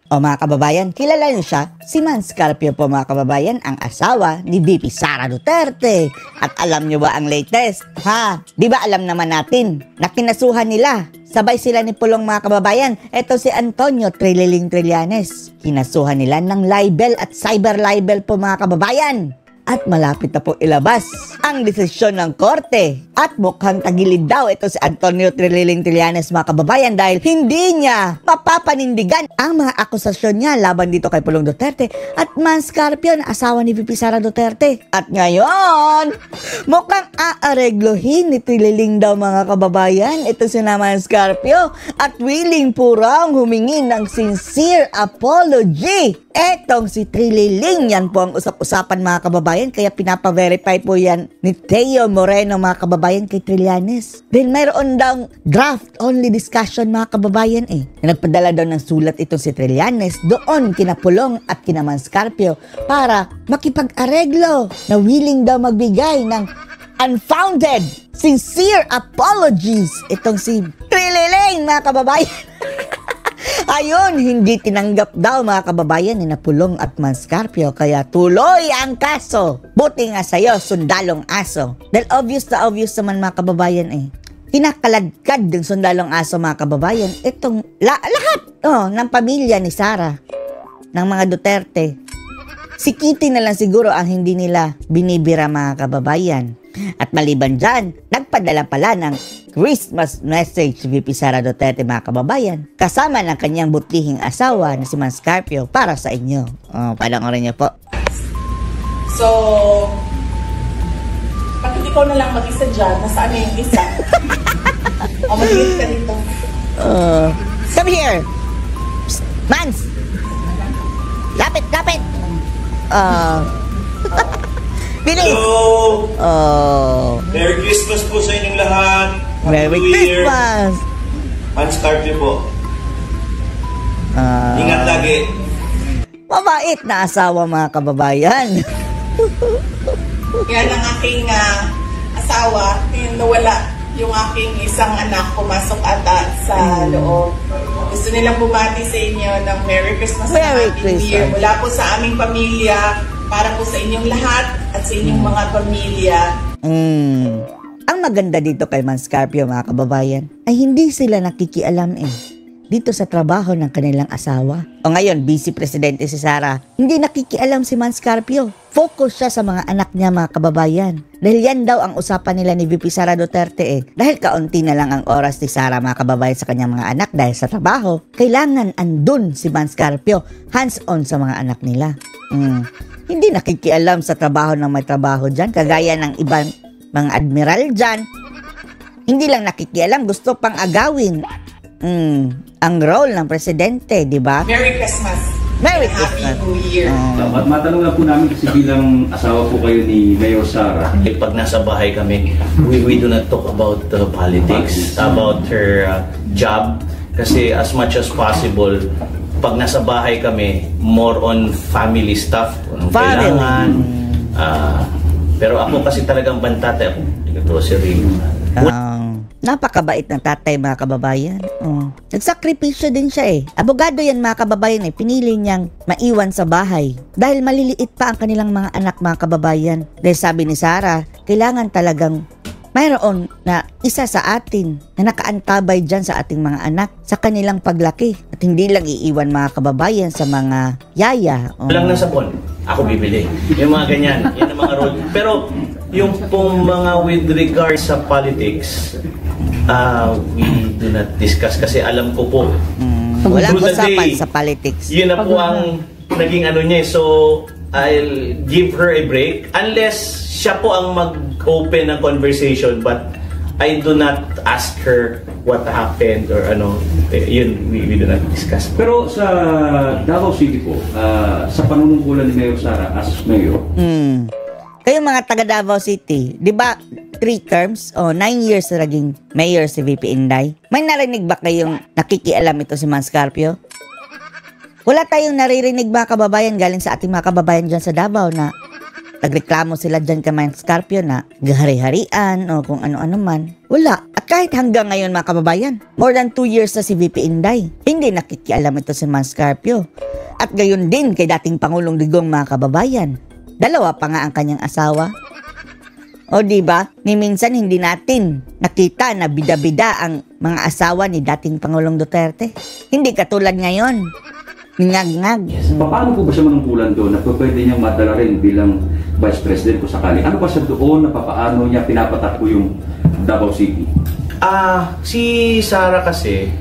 O mga kababayan, kilala niyo siya? Si Mans Carpio po mga kababayan, ang asawa ni VP Sara Duterte. At alam niyo ba ang latest? Ha? Di ba alam naman natin na kinasuhan nila? Sabay sila ni Pulong mga kababayan. Ito si Antonio Trililing Trillanes. Kinasuhan nila ng libel at cyber libel po mga kababayan. At malapit na po ilabas ang desisyon ng korte. At mukhang tagilid daw ito si Antonio Trililing Trillanes mga kababayan dahil hindi niya mapapanindigan ang mga akusasyon niya laban dito kay Pulong Duterte at Mans Carpio na asawa ni VP Sara Duterte. At ngayon, mukhang aareglohin ni Trililing daw mga kababayan ito si Mans Carpio at willing po raw humingi ng sincere apology. Etong si Trililing, yan po ang usap-usapan mga kababayan, kaya pinapa-verify po yan ni Teo Moreno mga kababayan kay Trillanes. Then mayroon daw draft only discussion mga kababayan Nagpadala daw ng sulat itong si Trillanes doon kina Pulong at kina Mans Carpio para makipag-areglo na willing daw magbigay ng unfounded, sincere apologies itong si Trililing mga kababayan. Ayun, hindi tinanggap daw mga kababayan ni Pulong at Mans Carpio kaya tuloy ang kaso. Buti nga sa'yo, sundalong aso. Dahil obvious naman mga kababayan Kinakaladkad ng sundalong aso mga kababayan itong lahat ng pamilya ni Sara, ng mga Duterte. Si Kitty na lang siguro ang hindi nila binibira mga kababayan. At maliban dyan, nagpadala pala ng Christmas message si VP Sara Duterte mga kababayan kasama ng kanyang butihing asawa na si Mans Carpio para sa inyo. Panoorin niyo po. So, bakit ikaw na lang mag-isa dyan? Nasaan na yung isa? Mag-hit ka dito. Come here! Psst, Mans! Lapit! Bilis! Hello! Merry Christmas po sa inyong lahat! Merry Christmas! Mans Carpio po. Ingat lagi. Mabait na asawa mga kababayan. Yan ang aking asawa. Yung nawala yung aking isang anak, pumasok ata sa loob. Gusto nilang bumati sa inyo ng Merry Christmas and Happy New Year. Mula po sa aming pamilya, para po sa inyong lahat at sa inyong mga pamilya. Ang maganda dito kay Mans Carpio mga kababayan ay hindi sila nakikialam dito sa trabaho ng kanilang asawa. O ngayon, busy presidente si Sara, hindi nakikialam si Mans Carpio. Focus siya sa mga anak niya mga kababayan. Dahil yan daw ang usapan nila ni VP Sara Duterte Dahil kaunti na lang ang oras ni Sara mga kababayan sa kanyang mga anak dahil sa trabaho, kailangan andun si Mans Carpio hands-on sa mga anak nila. Hindi nakikialam sa trabaho ng may trabaho dyan, kagaya ng ibang mga admiral dyan. Hindi lang nakikialam, gusto pang agawin ang role ng presidente, di ba? Merry Christmas! Merry Happy Christmas! New Year! Matanong lang po namin kasi bilang asawa po kayo ni Mayor Sara. Pag nasa bahay kami, we do not talk about politics, about her job. Kasi as much as possible, pag nasa bahay kami, more on family stuff. Anong kailangan. Pero ako kasi talagang bantate ako. Grocery. Napakabait ng tatay mga kababayan. Nagsakripisyo din siya Abogado yan mga kababayan Pinili niyang maiwan sa bahay. Dahil maliliit pa ang kanilang mga anak mga kababayan. Dahil sabi ni Sara, kailangan talagang mayroon na isa sa atin na nakaantabay dyan sa ating mga anak sa kanilang paglaki at hindi lang iiwan mga kababayan sa mga yaya. Walang nasa phone, ako bibili. Yung mga ganyan, yan ang mga role. Pero yung pong mga with regard sa politics, we do not discuss kasi alam ko po. Walang usapan sa politics. Yun na po ang naging ano niya. So, I'll give her a break unless siya po ang mag-open ng conversation, but I do not ask her what happened or ano. Yun, we do not discuss. Pero sa Davao City po, sa panunungkulan ni Mayor Sara as mayor, kayo mga taga Davao City, di ba 3 terms o 9 years na naging mayor si VP Inday? May narinig ba kayong nakikialam ito si Mans Carpio? Wala tayong naririnig mga kababayan galing sa ating mga kababayan dyan sa Davao na nagreklamo sila dyan kay Mang Scarpio na gahari-harian o kung ano-ano man. Wala. At kahit hanggang ngayon mga kababayan, more than 2 years na si VP Inday, hindi nakikialam ito si Mang Scarpio. At gayon din kay dating Pangulong Digong mga kababayan. Dalawa pa nga ang kanyang asawa. O diba, ni minsan hindi natin nakita na bida-bida ang mga asawa ni dating Pangulong Duterte. Hindi katulad ngayon. Ngag-ngag. Yes. Paano po ba siya manungkulan doon na pwede niyang madala rin bilang Vice President kung sakali? Ano ba sa doon na paano niya pinapatakbo yung Davao City? Si Sara kasi,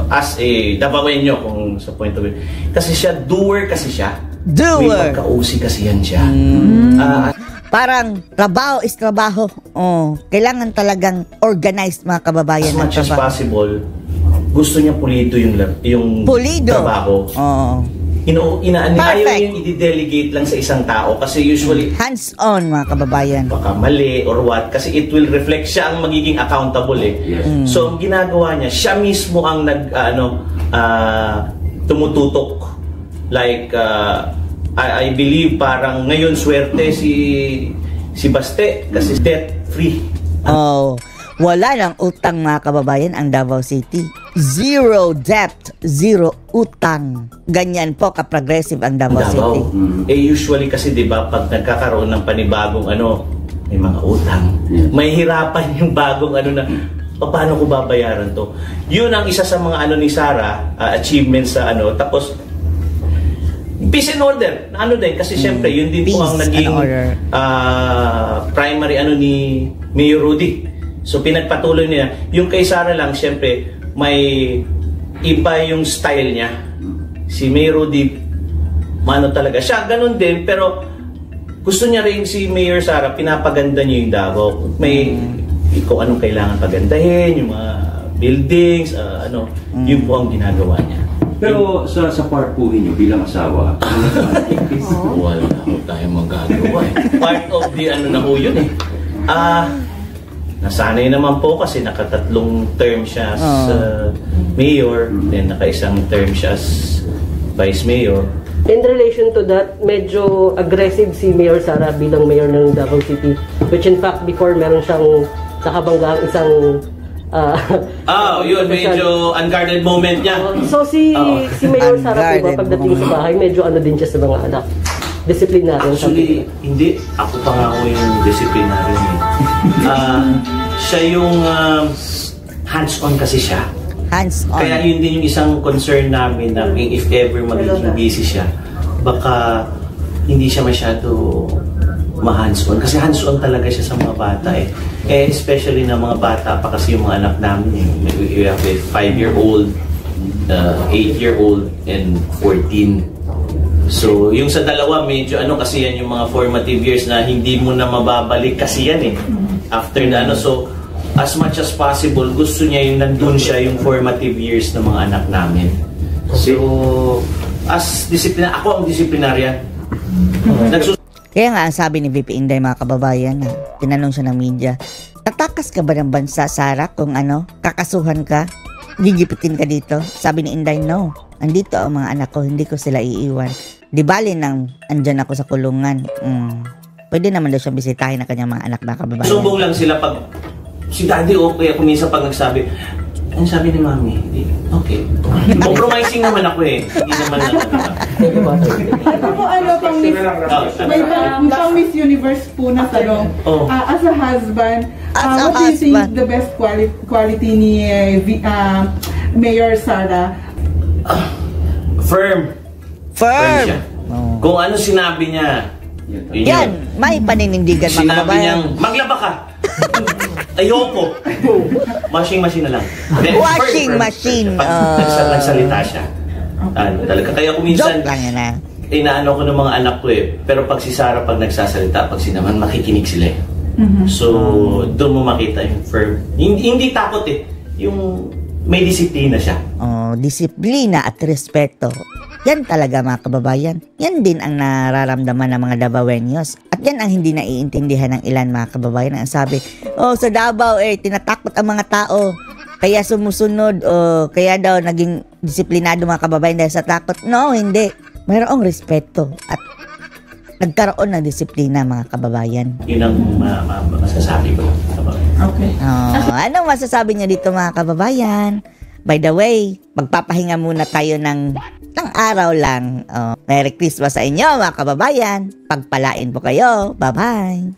as a Davaoenyo kung sa point of view, kasi siya, doer kasi siya. Doer! May pagka-OC kasi yan siya. Parang trabaho is trabaho. Oh, kailangan talagang organized mga kababayan. As much as possible, gusto niya pulido yung trabaho. Oo. Ayaw yung i-delegate lang sa isang tao kasi usually hands-on mga kababayan. Baka mali or what kasi it will reflect siya ang magiging accountable eh. Yes. So ang ginagawa niya, siya mismo ang tumututok. Like I believe parang ngayon swerte si Baste kasi debt free. Oh, wala nang utang mga kababayan ang Davao City. Zero debt, zero utang. Ganyan po ka-progressive ang Davao City. Usually kasi 'di ba pag nagkakaroon ng panibagong may mga utang. May hirapan yung bagong na paano ko babayaran to. Yun ang isa sa mga ni Sara, achievements sa tapos peace and order. Din kasi syempre yun din po ang naging primary ni Mayor Rudy. So pinagpatuloy niya. Yung kay Sara lang syempre may iba yung style niya. Si Mayor Rudy talaga siya ganun din pero gusto niya rin si Mayor Sara pinapaganda niya yung Davao. May kung anong kailangan pagandahin, yung mga buildings, yun po ang ginagawa niya. Pero sa part po niyo bilang asawa, wala tayong magagawa eh. Part of the na ho yun eh. Nasanay naman po kasi nakatatlong term siya as mayor, then nakaisang term siya as vice mayor. In relation to that, medyo aggressive si Mayor Sara bilang mayor ng Davao City, which in fact before meron siyang nakabanggang isang yun, medyo unguarded moment niya. So si Mayor Sara po ba pagdating sa bahay, medyo din siya sa mga anak. Disciplinarian. Actually, hindi. Ako pa nga ako yung disciplinarian. Siya yung hands-on kasi siya. Hands-on. Kaya yun din yung isang concern namin na if ever magiging busy siya, baka hindi siya masyado ma-hands-on. Kasi hands-on talaga siya sa mga bata eh. Especially na mga bata pa kasi yung mga anak namin. We have a 5-year-old, 8-year-old, and 14. So, yung sa dalawa, medyo kasi yan yung mga formative years na hindi mo na mababalik kasi yan eh. After na so, as much as possible, gusto niya yung nandun siya yung formative years ng mga anak namin. So, as ako ang disiplinaryan. Kaya nga ang sabi ni VP Inday mga kababayan na tinanong siya ng media, tatakas ka ba ng bansa, Sara, kung kakasuhan ka? Gigipitin ka dito? Sabi ni Inday, no. Andito ang mga anak ko, hindi ko sila iiwan. Di bali nang andyan ako sa kulungan. Pwede naman daw siyang bisitahin ng kanyang mga anak na kababayan. Sumbong lang sila pag si daddy kaya kuminsan pag nagsabi, ano sabi ni mami? Okay. Compromising naman ako eh. Hindi naman may pang Miss Universe po na tanong. As a husband, what do you think the best quality ni Mayor Sara? Firm siya. Kung ano sinabi niya, yan, may paninindigan mga sinabi kababayan. niyang, maglaba ka. Ayoko. Washing machine na lang. Washing machine. Nagsalita siya. Talaga. Kaya kung minsan, joke lang yan inaano ko ng mga anak ko eh. Pero pag si Sara pag nagsasalita, pag sinaman, makikinig sila eh. So, doon mo makita yung firm. Hindi takot eh. Yung may disiplina siya. Disiplina at respeto. Yan talaga mga kababayan. Yan din ang nararamdaman ng mga Davaoenyos. At yan ang hindi naiintindihan ng ilan mga kababayan. Ang sabi, sa Davao tinatakot ang mga tao. Kaya sumusunod kaya daw naging disiplinado mga kababayan dahil sa takot. No, hindi. Mayroong respeto. At nagkaroon ng disiplina, mga kababayan. Yun ang masasabi ko. Okay. Anong masasabi niyo dito, mga kababayan? By the way, magpapahinga muna tayo ng araw lang. Merry Christmas sa inyo, mga kababayan. Pagpalain po kayo. Bye-bye.